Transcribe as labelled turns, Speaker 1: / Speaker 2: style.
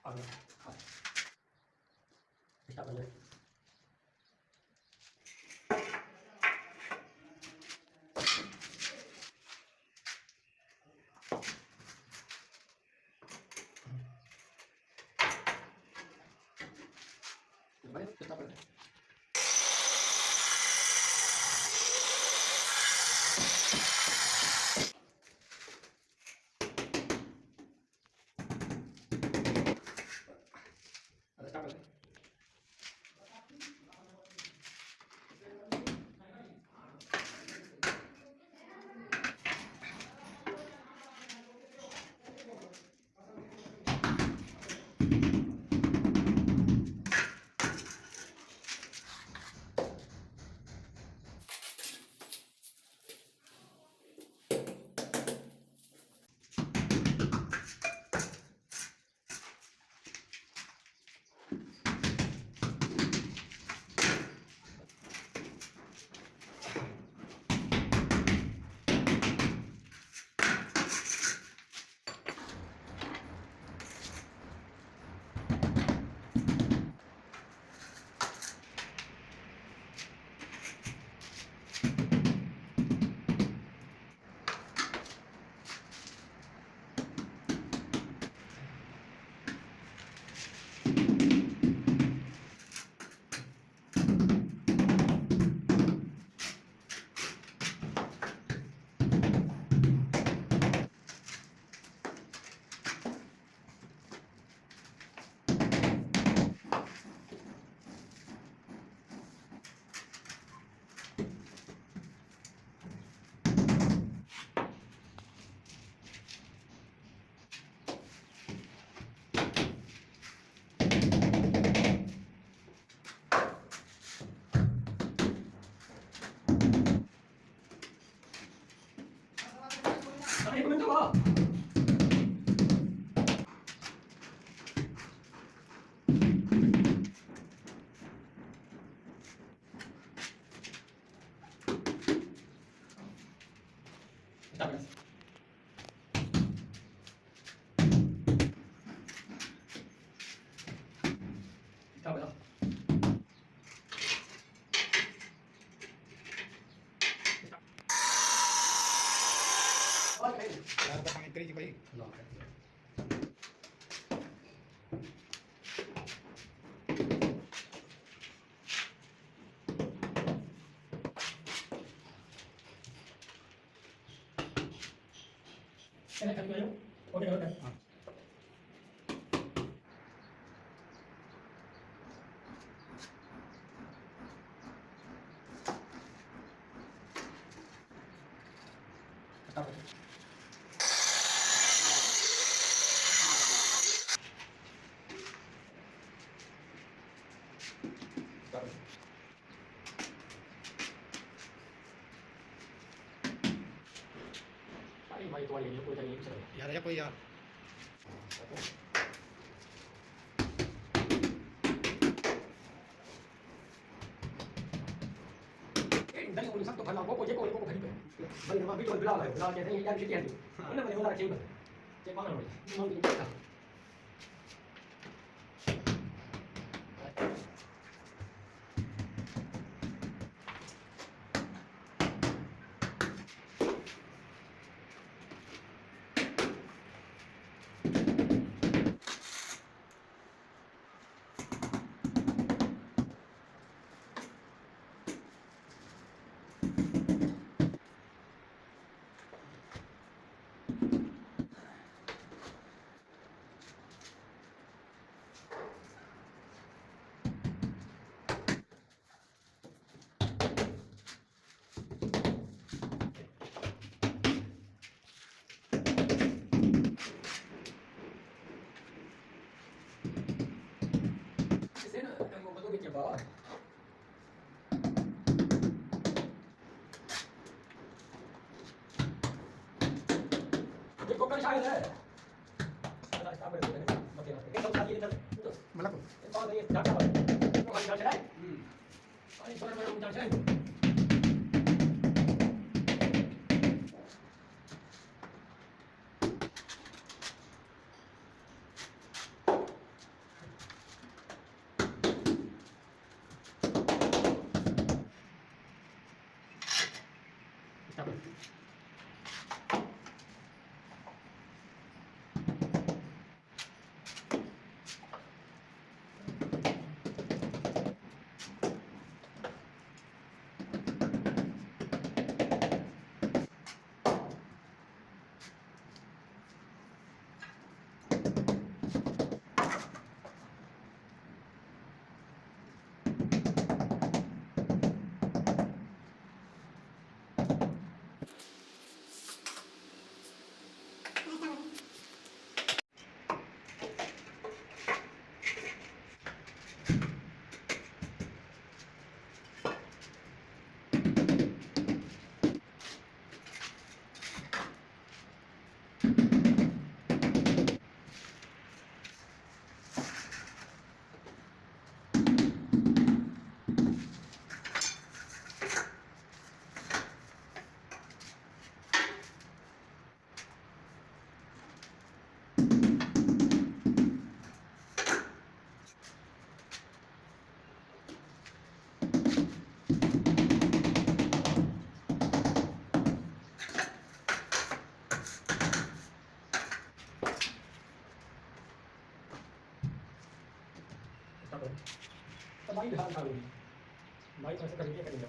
Speaker 1: आ गया start कर ले भाई कितना पड़ रहा है स्टार्ट कर ले एक मिनट हुआ स्टार्ट कर स्टार्ट कर
Speaker 2: यार तो पानी करी भाई
Speaker 1: चले कर लो ओके ओके
Speaker 2: हां
Speaker 1: स्टार्ट कर भाई तुम्हारे लिए कोई चाहिए चलो
Speaker 2: यार या कोई यार
Speaker 1: dari urusan to kalau kok je ko khari pe bal ma video bila la bila ke ya ke ke ina ma yola ke ba ke ma na ma ni ka के बाद देखो कल शायद है क्या बड़े बड़े मत ये सब साथ ये चल
Speaker 2: मतलब
Speaker 1: ये बात ये जाटा तो खाली चल रहा है पानी थोड़ा थोड़ा चल रहा है तो माई ढाल खा लूँगी माई तो ऐसे करेंगे करेंगे